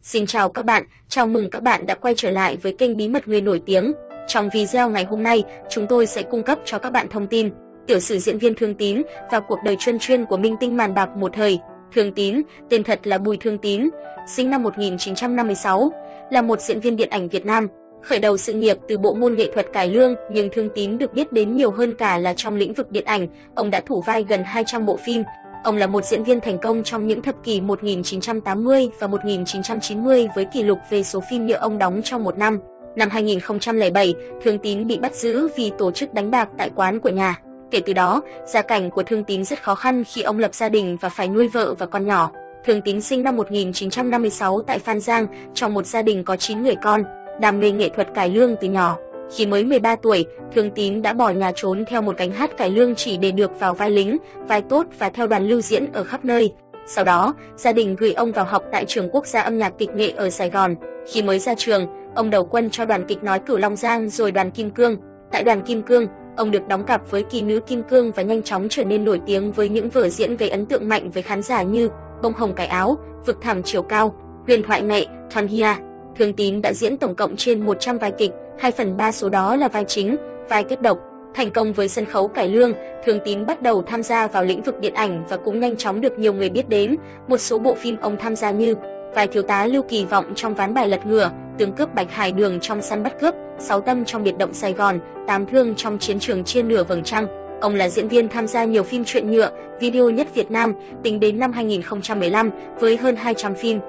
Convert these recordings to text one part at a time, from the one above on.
Xin chào các bạn, chào mừng các bạn đã quay trở lại với kênh Bí mật người nổi tiếng. Trong video ngày hôm nay, chúng tôi sẽ cung cấp cho các bạn thông tin tiểu sử diễn viên Thương Tín và cuộc đời chuyên chuyên của minh tinh màn bạc một thời. Thương Tín, tên thật là Bùi Thương Tín, sinh năm 1956, là một diễn viên điện ảnh Việt Nam. Khởi đầu sự nghiệp từ bộ môn nghệ thuật cải lương, nhưng Thương Tín được biết đến nhiều hơn cả là trong lĩnh vực điện ảnh. Ông đã thủ vai gần 200 bộ phim. Ông là một diễn viên thành công trong những thập kỷ 1980 và 1990 với kỷ lục về số phim nhựa ông đóng trong một năm. Năm 2007, Thương Tín bị bắt giữ vì tổ chức đánh bạc tại quán của nhà. Kể từ đó, gia cảnh của Thương Tín rất khó khăn khi ông lập gia đình và phải nuôi vợ và con nhỏ. Thương Tín sinh năm 1956 tại Phan Giang, trong một gia đình có 9 người con, đam mê nghệ thuật cải lương từ nhỏ. Khi mới 13 tuổi, Thương Tín đã bỏ nhà trốn theo một gánh hát cải lương chỉ để được vào vai lính, vai tốt và theo đoàn lưu diễn ở khắp nơi. Sau đó, gia đình gửi ông vào học tại Trường Quốc gia Âm nhạc Kịch nghệ ở Sài Gòn. Khi mới ra trường, ông đầu quân cho đoàn kịch nói Cửu Long Giang rồi đoàn Kim Cương. Tại đoàn Kim Cương, ông được đóng cặp với kỳ nữ Kim Cương và nhanh chóng trở nên nổi tiếng với những vở diễn gây ấn tượng mạnh với khán giả như Bông Hồng Cải Áo, Vực Thẳm Chiều Cao, Huyền Thoại Mẹ, Thon Hia. Thương Tín đã diễn tổng cộng trên 100 vai kịch, 2/3 số đó là vai chính, vai kết độc. Thành công với sân khấu cải lương, Thương Tín bắt đầu tham gia vào lĩnh vực điện ảnh và cũng nhanh chóng được nhiều người biết đến. Một số bộ phim ông tham gia như vai thiếu tá Lưu Kỳ Vọng trong Ván bài lật ngửa, Tướng cướp Bạch Hải Đường trong Săn bắt cướp, Sáu tâm trong Biệt động Sài Gòn, Tám thương trong Chiến trường trên nửa vầng trăng. Ông là diễn viên tham gia nhiều phim truyện nhựa, video nhất Việt Nam tính đến năm 2015 với hơn 200 phim.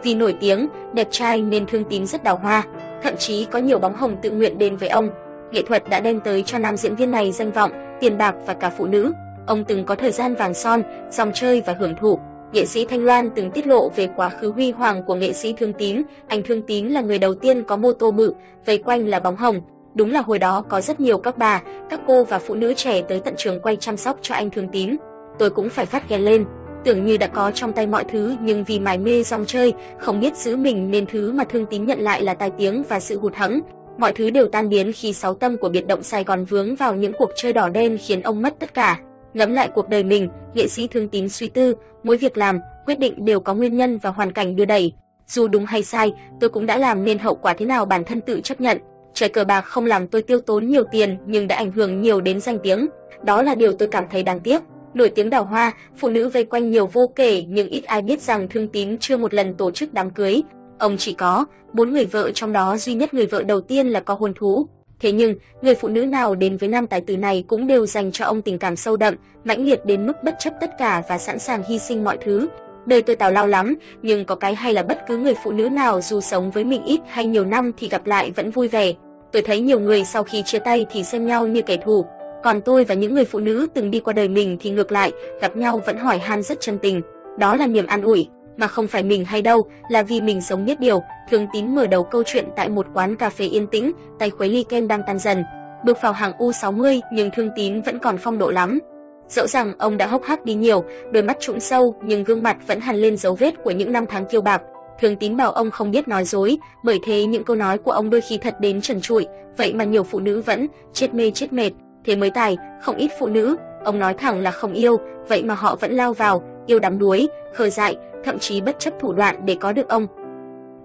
Vì nổi tiếng, đẹp trai nên Thương Tín rất đào hoa, thậm chí có nhiều bóng hồng tự nguyện đến với ông. Nghệ thuật đã đem tới cho nam diễn viên này danh vọng, tiền bạc và cả phụ nữ. Ông từng có thời gian vàng son, dòng chơi và hưởng thụ. Nghệ sĩ Thanh Loan từng tiết lộ về quá khứ huy hoàng của nghệ sĩ Thương Tín. Anh Thương Tín là người đầu tiên có mô tô bự, vây quanh là bóng hồng. Đúng là hồi đó có rất nhiều các bà, các cô và phụ nữ trẻ tới tận trường quay chăm sóc cho anh Thương Tín. Tôi cũng phải phát ghen lên. Tưởng như đã có trong tay mọi thứ nhưng vì mải mê dòng chơi, không biết giữ mình nên thứ mà Thương Tín nhận lại là tai tiếng và sự hụt hẫng. Mọi thứ đều tan biến khi Sáu tâm của Biệt động Sài Gòn vướng vào những cuộc chơi đỏ đen khiến ông mất tất cả. Ngẫm lại cuộc đời mình, nghệ sĩ Thương Tín suy tư, mỗi việc làm, quyết định đều có nguyên nhân và hoàn cảnh đưa đẩy. Dù đúng hay sai, tôi cũng đã làm nên hậu quả thế nào bản thân tự chấp nhận. Chơi cờ bạc không làm tôi tiêu tốn nhiều tiền nhưng đã ảnh hưởng nhiều đến danh tiếng. Đó là điều tôi cảm thấy đáng tiếc. Nổi tiếng đào hoa, phụ nữ vây quanh nhiều vô kể nhưng ít ai biết rằng Thương Tín chưa một lần tổ chức đám cưới. Ông chỉ có 4 người vợ, trong đó duy nhất người vợ đầu tiên là có hôn thú. Thế nhưng, người phụ nữ nào đến với nam tài tử này cũng đều dành cho ông tình cảm sâu đậm, mãnh liệt đến mức bất chấp tất cả và sẵn sàng hy sinh mọi thứ. Đời tôi tào lao lắm, nhưng có cái hay là bất cứ người phụ nữ nào dù sống với mình ít hay nhiều năm thì gặp lại vẫn vui vẻ. Tôi thấy nhiều người sau khi chia tay thì xem nhau như kẻ thù. Còn tôi và những người phụ nữ từng đi qua đời mình thì ngược lại, gặp nhau vẫn hỏi han rất chân tình. Đó là niềm an ủi, mà không phải mình hay đâu, là vì mình sống biết điều. Thương Tín mở đầu câu chuyện tại một quán cà phê yên tĩnh, tay khuấy ly kem đang tan dần. Bước vào hàng U60 nhưng Thương Tín vẫn còn phong độ lắm. Dẫu rằng ông đã hốc hác đi nhiều, đôi mắt trũng sâu nhưng gương mặt vẫn hằn lên dấu vết của những năm tháng kiêu bạc. Thương Tín bảo ông không biết nói dối, bởi thế những câu nói của ông đôi khi thật đến trần trụi, vậy mà nhiều phụ nữ vẫn chết mê chết mệt. Thế mới tài, không ít phụ nữ, ông nói thẳng là không yêu, vậy mà họ vẫn lao vào, yêu đắm đuối, khờ dại, thậm chí bất chấp thủ đoạn để có được ông.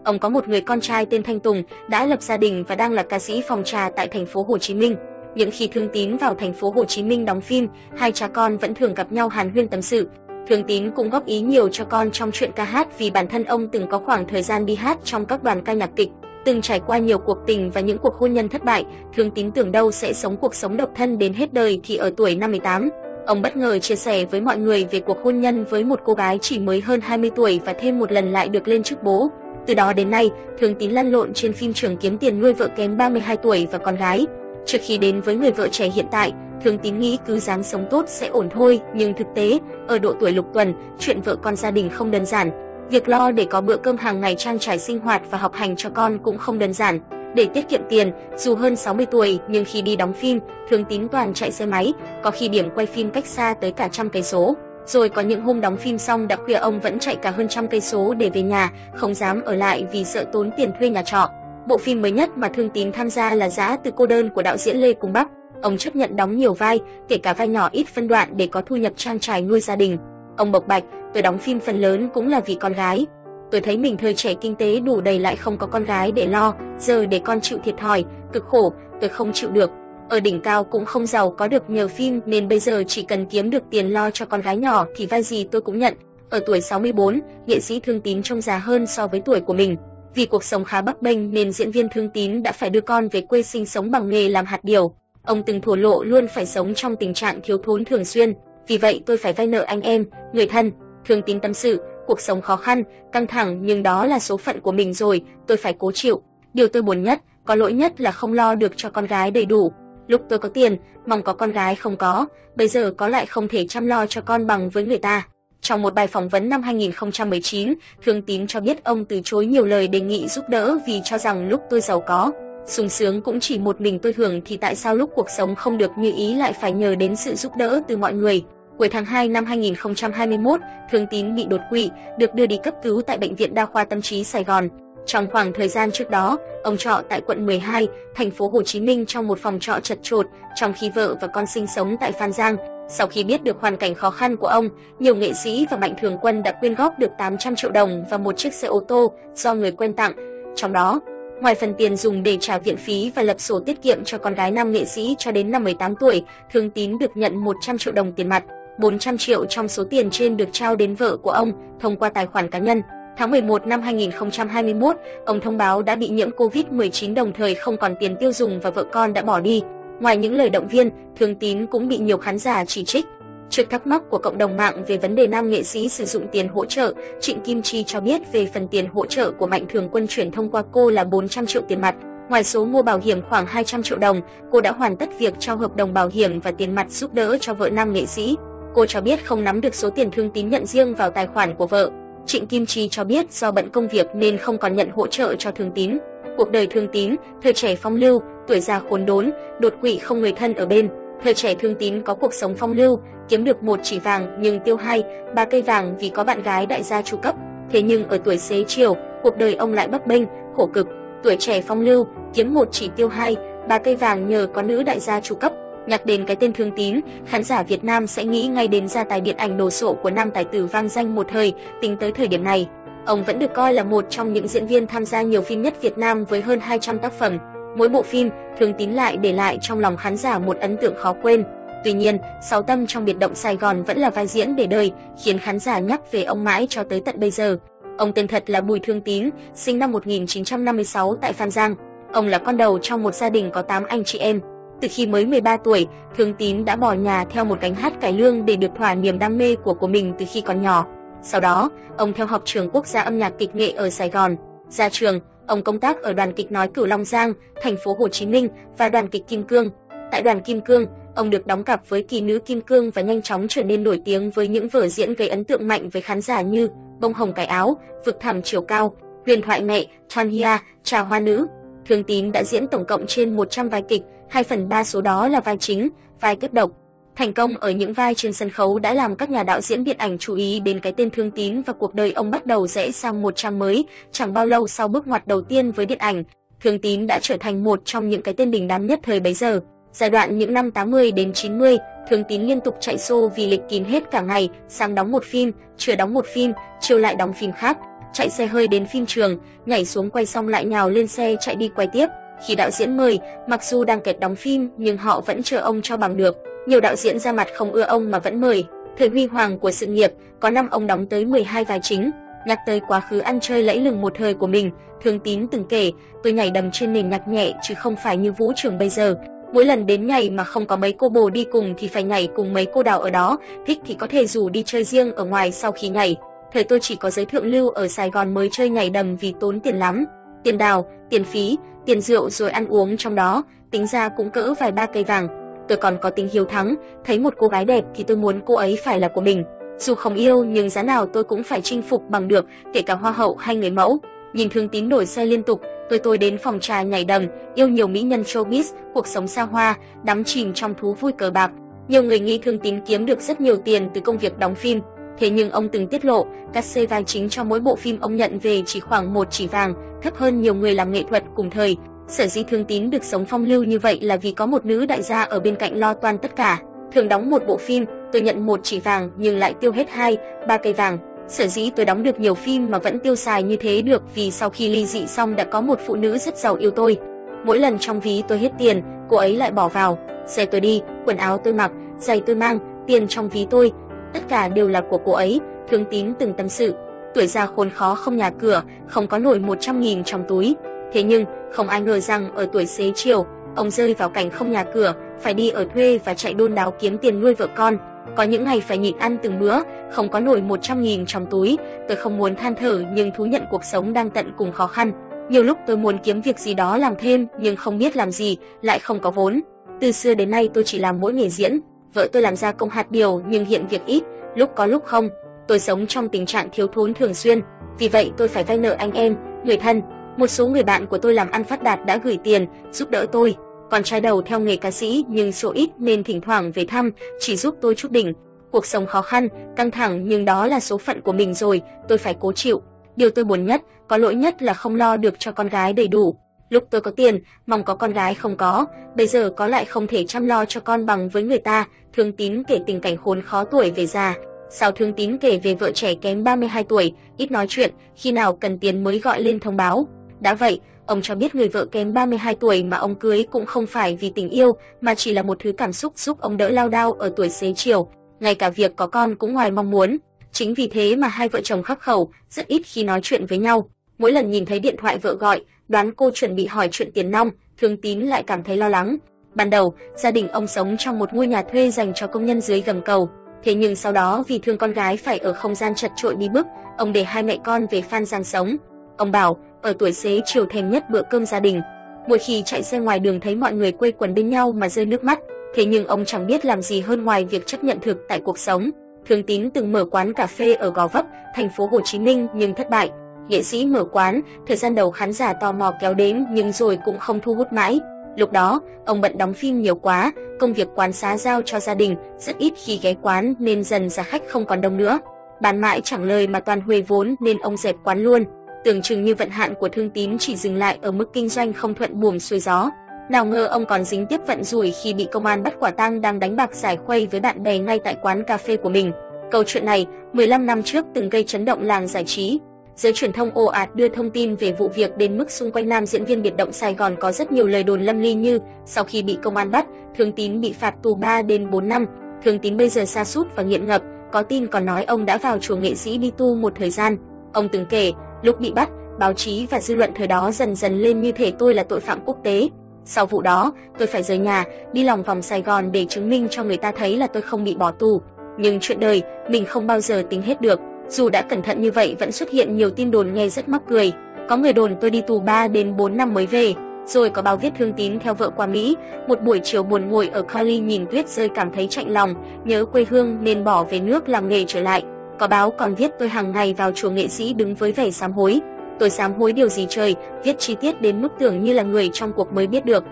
Ông có một người con trai tên Thanh Tùng, đã lập gia đình và đang là ca sĩ phòng trà tại thành phố Hồ Chí Minh. Những khi Thương Tín vào thành phố Hồ Chí Minh đóng phim, hai cha con vẫn thường gặp nhau hàn huyên tâm sự. Thương Tín cũng góp ý nhiều cho con trong chuyện ca hát vì bản thân ông từng có khoảng thời gian đi hát trong các đoàn ca nhạc kịch. Từng trải qua nhiều cuộc tình và những cuộc hôn nhân thất bại, Thương Tín tưởng đâu sẽ sống cuộc sống độc thân đến hết đời thì ở tuổi 58, ông bất ngờ chia sẻ với mọi người về cuộc hôn nhân với một cô gái chỉ mới hơn 20 tuổi và thêm một lần lại được lên chức bố. Từ đó đến nay, Thương Tín lăn lộn trên phim trường kiếm tiền nuôi vợ kém 32 tuổi và con gái. Trước khi đến với người vợ trẻ hiện tại, Thương Tín nghĩ cứ dáng sống tốt sẽ ổn thôi, nhưng thực tế, ở độ tuổi lục tuần, chuyện vợ con gia đình không đơn giản. Việc lo để có bữa cơm hàng ngày, trang trải sinh hoạt và học hành cho con cũng không đơn giản. Để tiết kiệm tiền, dù hơn 60 tuổi nhưng khi đi đóng phim, Thương Tín toàn chạy xe máy, có khi điểm quay phim cách xa tới cả 100 cây số. Rồi có những hôm đóng phim xong đã khuya ông vẫn chạy cả hơn 100 cây số để về nhà, không dám ở lại vì sợ tốn tiền thuê nhà trọ. Bộ phim mới nhất mà Thương Tín tham gia là Giã Từ Cô Đơn của đạo diễn Lê Cung Bắc. Ông chấp nhận đóng nhiều vai, kể cả vai nhỏ ít phân đoạn để có thu nhập trang trải nuôi gia đình. Ông bộc bạch, tôi đóng phim phần lớn cũng là vì con gái. Tôi thấy mình thời trẻ kinh tế đủ đầy lại không có con gái để lo, giờ để con chịu thiệt thòi, cực khổ, tôi không chịu được. Ở đỉnh cao cũng không giàu có được nhờ phim nên bây giờ chỉ cần kiếm được tiền lo cho con gái nhỏ thì vai gì tôi cũng nhận. Ở tuổi 64, nghệ sĩ Thương Tín trông già hơn so với tuổi của mình. Vì cuộc sống khá bấp bênh nên diễn viên Thương Tín đã phải đưa con về quê sinh sống bằng nghề làm hạt điều. Ông từng thổ lộ luôn phải sống trong tình trạng thiếu thốn thường xuyên. Vì vậy tôi phải vay nợ anh em, người thân. Thương Tín tâm sự, cuộc sống khó khăn, căng thẳng nhưng đó là số phận của mình rồi, tôi phải cố chịu. Điều tôi buồn nhất, có lỗi nhất là không lo được cho con gái đầy đủ. Lúc tôi có tiền, mong có con gái không có, bây giờ có lại không thể chăm lo cho con bằng với người ta. Trong một bài phỏng vấn năm 2019, Thương Tín cho biết ông từ chối nhiều lời đề nghị giúp đỡ vì cho rằng lúc tôi giàu có, sung sướng cũng chỉ một mình tôi hưởng thì tại sao lúc cuộc sống không được như ý lại phải nhờ đến sự giúp đỡ từ mọi người. Cuối tháng 2 năm 2021, Thương Tín bị đột quỵ, được đưa đi cấp cứu tại Bệnh viện Đa khoa Tâm trí Sài Gòn. Trong khoảng thời gian trước đó, ông trọ tại quận 12, thành phố Hồ Chí Minh trong một phòng trọ chật chội, trong khi vợ và con sinh sống tại Phan Giang. Sau khi biết được hoàn cảnh khó khăn của ông, nhiều nghệ sĩ và mạnh thường quân đã quyên góp được 800 triệu đồng và một chiếc xe ô tô do người quen tặng. Trong đó, ngoài phần tiền dùng để trả viện phí và lập sổ tiết kiệm cho con gái nam nghệ sĩ cho đến năm 18 tuổi, Thương Tín được nhận 100 triệu đồng tiền mặt. 400 triệu trong số tiền trên được trao đến vợ của ông thông qua tài khoản cá nhân. Tháng 11 năm 2021, ông thông báo đã bị nhiễm Covid-19 đồng thời không còn tiền tiêu dùng và vợ con đã bỏ đi. Ngoài những lời động viên, Thương Tín cũng bị nhiều khán giả chỉ trích. Trước thắc mắc của cộng đồng mạng về vấn đề nam nghệ sĩ sử dụng tiền hỗ trợ, Trịnh Kim Chi cho biết về phần tiền hỗ trợ của mạnh thường quân chuyển thông qua cô là 400 triệu tiền mặt. Ngoài số mua bảo hiểm khoảng 200 triệu đồng, cô đã hoàn tất việc trao hợp đồng bảo hiểm và tiền mặt giúp đỡ cho vợ nam nghệ sĩ. Cô cho biết không nắm được số tiền Thương Tín nhận riêng vào tài khoản của vợ. Trịnh Kim Chi cho biết do bận công việc nên không còn nhận hỗ trợ cho Thương Tín. Cuộc đời Thương Tín, thời trẻ phong lưu, tuổi già khốn đốn, đột quỵ không người thân ở bên. Thời trẻ Thương Tín có cuộc sống phong lưu, kiếm được 1 chỉ vàng nhưng tiêu 2, 3 cây vàng vì có bạn gái đại gia chu cấp. Thế nhưng ở tuổi xế chiều, cuộc đời ông lại bấp bênh, khổ cực. Tuổi trẻ phong lưu, kiếm 1 chỉ tiêu 2, 3 cây vàng nhờ có nữ đại gia chu cấp. Nhắc đến cái tên Thương Tín, khán giả Việt Nam sẽ nghĩ ngay đến gia tài điện ảnh đồ sộ của nam tài tử vang danh một thời. Tính tới thời điểm này, ông vẫn được coi là một trong những diễn viên tham gia nhiều phim nhất Việt Nam với hơn 200 tác phẩm. Mỗi bộ phim, Thương Tín lại để lại trong lòng khán giả một ấn tượng khó quên. Tuy nhiên, Sáu Tâm trong Biệt động Sài Gòn vẫn là vai diễn để đời, khiến khán giả nhắc về ông mãi cho tới tận bây giờ. Ông tên thật là Bùi Thương Tín, sinh năm 1956 tại Phan Giang. Ông là con đầu trong một gia đình có 8 anh chị em. Từ khi mới 13 tuổi, Thương Tín đã bỏ nhà theo một gánh hát cải lương để được thỏa niềm đam mê của mình từ khi còn nhỏ. Sau đó, ông theo học trường Quốc gia âm nhạc kịch nghệ ở Sài Gòn. Ra trường, ông công tác ở đoàn kịch nói Cửu Long Giang, thành phố Hồ Chí Minh và đoàn kịch Kim Cương. Tại đoàn Kim Cương, ông được đóng cặp với kỳ nữ Kim Cương và nhanh chóng trở nên nổi tiếng với những vở diễn gây ấn tượng mạnh với khán giả như Bông hồng cài áo, Vực thẳm chiều cao, Huyền thoại mẹ, Thania, Trà hoa nữ. Thương Tín đã diễn tổng cộng trên 100 vai kịch, 2/3 số đó là vai chính, vai kết độc. Thành công ở những vai trên sân khấu đã làm các nhà đạo diễn điện ảnh chú ý đến cái tên Thương Tín và cuộc đời ông bắt đầu rẽ sang một trang mới. Chẳng bao lâu sau bước ngoặt đầu tiên với điện ảnh, Thương Tín đã trở thành một trong những cái tên đình đám nhất thời bấy giờ. Giai đoạn những năm 80 đến 90, Thương Tín liên tục chạy show vì lịch kín hết cả ngày, sáng đóng một phim, trưa đóng một phim, chiều lại đóng phim khác, chạy xe hơi đến phim trường, nhảy xuống quay xong lại nhào lên xe chạy đi quay tiếp. Khi đạo diễn mời, mặc dù đang kẹt đóng phim nhưng họ vẫn chờ ông cho bằng được. Nhiều đạo diễn ra mặt không ưa ông mà vẫn mời. Thời huy hoàng của sự nghiệp, có năm ông đóng tới 12 vai chính. Nhắc tới quá khứ ăn chơi lẫy lừng một thời của mình, Thương Tín từng kể, tôi nhảy đầm trên nền nhạc nhẹ chứ không phải như vũ trường bây giờ. Mỗi lần đến nhảy mà không có mấy cô bồ đi cùng thì phải nhảy cùng mấy cô đào ở đó, thích thì có thể rủ đi chơi riêng ở ngoài sau khi nhảy. Thời tôi chỉ có giới thượng lưu ở Sài Gòn mới chơi nhảy đầm vì tốn tiền lắm. Tiền đào, tiền phí, tiền rượu rồi ăn uống trong đó, tính ra cũng cỡ vài 3 cây vàng. Tôi còn có tính hiếu thắng, thấy một cô gái đẹp thì tôi muốn cô ấy phải là của mình. Dù không yêu nhưng giá nào tôi cũng phải chinh phục bằng được, kể cả hoa hậu hay người mẫu. Nhìn Thương Tín đổi xe liên tục, tôi đến phòng trà nhảy đầm, yêu nhiều mỹ nhân showbiz, cuộc sống xa hoa, đắm chìm trong thú vui cờ bạc. Nhiều người nghĩ Thương Tín kiếm được rất nhiều tiền từ công việc đóng phim. Thế nhưng ông từng tiết lộ, cát xê vai chính cho mỗi bộ phim ông nhận về chỉ khoảng 1 chỉ vàng, thấp hơn nhiều người làm nghệ thuật cùng thời. Sở dĩ Thương Tín được sống phong lưu như vậy là vì có một nữ đại gia ở bên cạnh lo toan tất cả. Thường đóng một bộ phim, tôi nhận 1 chỉ vàng nhưng lại tiêu hết 2, 3 cây vàng. Sở dĩ tôi đóng được nhiều phim mà vẫn tiêu xài như thế được vì sau khi ly dị xong đã có một phụ nữ rất giàu yêu tôi. Mỗi lần trong ví tôi hết tiền, cô ấy lại bỏ vào. Xe tôi đi, quần áo tôi mặc, giày tôi mang, tiền trong ví tôi, tất cả đều là của cô ấy, Thương Tín từng tâm sự. Tuổi già khốn khó không nhà cửa, không có nổi 100.000 trong túi. Thế nhưng, không ai ngờ rằng ở tuổi xế chiều, ông rơi vào cảnh không nhà cửa, phải đi ở thuê và chạy đôn đáo kiếm tiền nuôi vợ con. Có những ngày phải nhịn ăn từng bữa, không có nổi 100.000 trong túi. Tôi không muốn than thở nhưng thú nhận cuộc sống đang tận cùng khó khăn. Nhiều lúc tôi muốn kiếm việc gì đó làm thêm nhưng không biết làm gì, lại không có vốn. Từ xưa đến nay tôi chỉ làm mỗi nghề diễn. Vợ tôi làm gia công hạt điều nhưng hiện việc ít, lúc có lúc không. Tôi sống trong tình trạng thiếu thốn thường xuyên, vì vậy tôi phải vay nợ anh em, người thân. Một số người bạn của tôi làm ăn phát đạt đã gửi tiền, giúp đỡ tôi. Con trai đầu theo nghề ca sĩ nhưng số ít nên thỉnh thoảng về thăm, chỉ giúp tôi chút đỉnh. Cuộc sống khó khăn, căng thẳng nhưng đó là số phận của mình rồi, tôi phải cố chịu. Điều tôi buồn nhất, có lỗi nhất là không lo được cho con gái đầy đủ. Lúc tôi có tiền, mong có con gái không có, bây giờ có lại không thể chăm lo cho con bằng với người ta. Thương Tín kể tình cảnh khốn khó tuổi về già. Sau Thương Tín kể về vợ trẻ kém 32 tuổi, ít nói chuyện, khi nào cần tiền mới gọi lên thông báo. Đã vậy, ông cho biết người vợ kém 32 tuổi mà ông cưới cũng không phải vì tình yêu, mà chỉ là một thứ cảm xúc giúp ông đỡ lao đao ở tuổi xế chiều. Ngay cả việc có con cũng ngoài mong muốn. Chính vì thế mà hai vợ chồng khắc khẩu, rất ít khi nói chuyện với nhau. Mỗi lần nhìn thấy điện thoại vợ gọi, đoán cô chuẩn bị hỏi chuyện tiền nong, Thương Tín lại cảm thấy lo lắng. Ban đầu, gia đình ông sống trong một ngôi nhà thuê dành cho công nhân dưới gầm cầu. Thế nhưng sau đó vì thương con gái phải ở không gian chật chội bí bức, ông để hai mẹ con về Phan Giang sống. Ông bảo, ở tuổi xế chiều thèm nhất bữa cơm gia đình. Mỗi khi chạy xe ngoài đường thấy mọi người quây quần bên nhau mà rơi nước mắt. Thế nhưng ông chẳng biết làm gì hơn ngoài việc chấp nhận thực tại cuộc sống. Thương Tín từng mở quán cà phê ở Gò Vấp, thành phố Hồ Chí Minh nhưng thất bại. Nghệ sĩ mở quán, thời gian đầu khán giả tò mò kéo đến nhưng rồi cũng không thu hút mãi. Lúc đó, ông bận đóng phim nhiều quá, công việc quán xá giao cho gia đình, rất ít khi ghé quán nên dần ra khách không còn đông nữa. Bán mãi chẳng lời mà toàn huề vốn nên ông dẹp quán luôn. Tưởng chừng như vận hạn của Thương Tín chỉ dừng lại ở mức kinh doanh không thuận buồm xuôi gió. Nào ngờ ông còn dính tiếp vận rủi khi bị công an bắt quả tang đang đánh bạc giải khuây với bạn bè ngay tại quán cà phê của mình. Câu chuyện này 15 năm trước từng gây chấn động làng giải trí. Giới truyền thông ồ ạt đưa thông tin về vụ việc đến mức xung quanh nam diễn viên biệt động Sài Gòn có rất nhiều lời đồn lâm ly như sau khi bị công an bắt, Thương Tín bị phạt tù 3 đến 4 năm. Thương Tín bây giờ sa sút và nghiện ngập, có tin còn nói ông đã vào chùa nghệ sĩ đi tu một thời gian. Ông từng kể, lúc bị bắt, báo chí và dư luận thời đó dần dần lên như thể tôi là tội phạm quốc tế. Sau vụ đó, tôi phải rời nhà, đi lòng vòng Sài Gòn để chứng minh cho người ta thấy là tôi không bị bỏ tù. Nhưng chuyện đời, mình không bao giờ tính hết được. Dù đã cẩn thận như vậy vẫn xuất hiện nhiều tin đồn nghe rất mắc cười. Có người đồn tôi đi tù 3 đến 4 năm mới về. Rồi có báo viết Thương Tín theo vợ qua Mỹ, một buổi chiều buồn ngồi ở Cali nhìn tuyết rơi cảm thấy chạnh lòng, nhớ quê hương nên bỏ về nước làm nghề trở lại. Có báo còn viết tôi hàng ngày vào chùa nghệ sĩ đứng với vẻ sám hối. Tôi sám hối điều gì trời, viết chi tiết đến mức tưởng như là người trong cuộc mới biết được.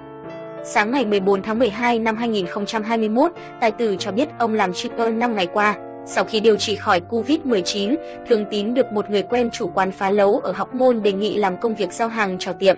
Sáng ngày 14 tháng 12 năm 2021, tài tử cho biết ông làm shipper 5 ngày qua. Sau khi điều trị khỏi Covid-19, Thương Tín được một người quen chủ quán phá lấu ở Hóc Môn đề nghị làm công việc giao hàng cho tiệm.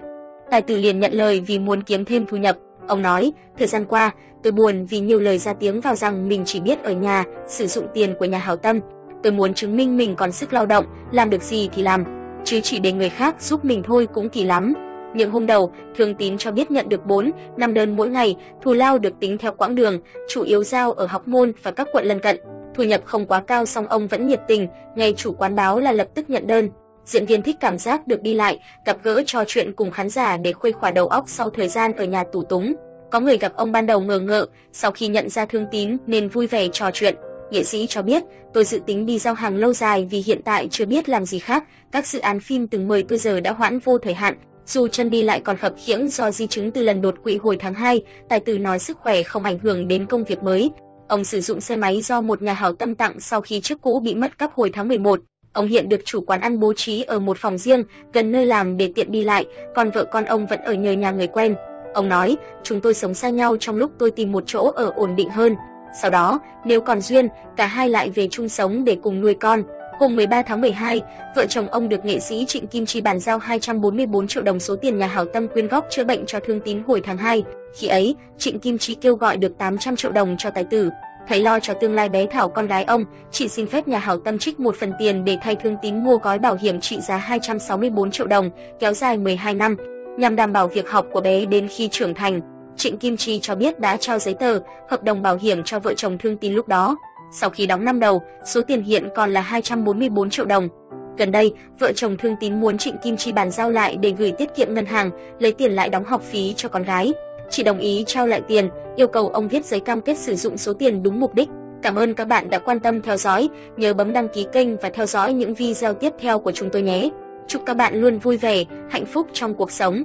Tài tử liền nhận lời vì muốn kiếm thêm thu nhập. Ông nói, thời gian qua, tôi buồn vì nhiều lời ra tiếng vào rằng mình chỉ biết ở nhà, sử dụng tiền của nhà hảo tâm. Tôi muốn chứng minh mình còn sức lao động, làm được gì thì làm, chứ chỉ để người khác giúp mình thôi cũng kỳ lắm. Những hôm đầu, Thương Tín cho biết nhận được 4-5 đơn mỗi ngày, thù lao được tính theo quãng đường, chủ yếu giao ở Hóc Môn và các quận lân cận. Thu nhập không quá cao song ông vẫn nhiệt tình, ngay chủ quán báo là lập tức nhận đơn. Diễn viên thích cảm giác được đi lại, gặp gỡ trò chuyện cùng khán giả để khuây khỏa đầu óc sau thời gian ở nhà tù túng. Có người gặp ông ban đầu ngờ ngợ, sau khi nhận ra Thương Tín nên vui vẻ trò chuyện. Nghệ sĩ cho biết, tôi dự tính đi giao hàng lâu dài vì hiện tại chưa biết làm gì khác, các dự án phim từng mời tôi giờ đã hoãn vô thời hạn. Dù chân đi lại còn khập khiễng do di chứng từ lần đột quỵ hồi tháng 2, tài tử nói sức khỏe không ảnh hưởng đến công việc mới. Ông sử dụng xe máy do một nhà hảo tâm tặng sau khi chiếc cũ bị mất cắp hồi tháng 11. Ông hiện được chủ quán ăn bố trí ở một phòng riêng, gần nơi làm để tiện đi lại, còn vợ con ông vẫn ở nhờ nhà người quen. Ông nói, chúng tôi sống xa nhau trong lúc tôi tìm một chỗ ở ổn định hơn. Sau đó, nếu còn duyên, cả hai lại về chung sống để cùng nuôi con. Hôm 13 tháng 12, vợ chồng ông được nghệ sĩ Trịnh Kim Chi bàn giao 244 triệu đồng số tiền nhà hảo tâm quyên góp chữa bệnh cho Thương Tín hồi tháng 2. Khi ấy, Trịnh Kim Chi kêu gọi được 800 triệu đồng cho tài tử. Thấy lo cho tương lai bé Thảo con gái ông, chị xin phép nhà hảo tâm trích một phần tiền để thay Thương Tín mua gói bảo hiểm trị giá 264 triệu đồng, kéo dài 12 năm, nhằm đảm bảo việc học của bé đến khi trưởng thành. Trịnh Kim Chi cho biết đã trao giấy tờ, hợp đồng bảo hiểm cho vợ chồng Thương Tín lúc đó. Sau khi đóng năm đầu, số tiền hiện còn là 244 triệu đồng. Gần đây, vợ chồng Thương Tín muốn Trịnh Kim Chi bàn giao lại để gửi tiết kiệm ngân hàng, lấy tiền lại đóng học phí cho con gái. Chị đồng ý trao lại tiền, yêu cầu ông viết giấy cam kết sử dụng số tiền đúng mục đích. Cảm ơn các bạn đã quan tâm theo dõi, nhớ bấm đăng ký kênh và theo dõi những video tiếp theo của chúng tôi nhé. Chúc các bạn luôn vui vẻ, hạnh phúc trong cuộc sống.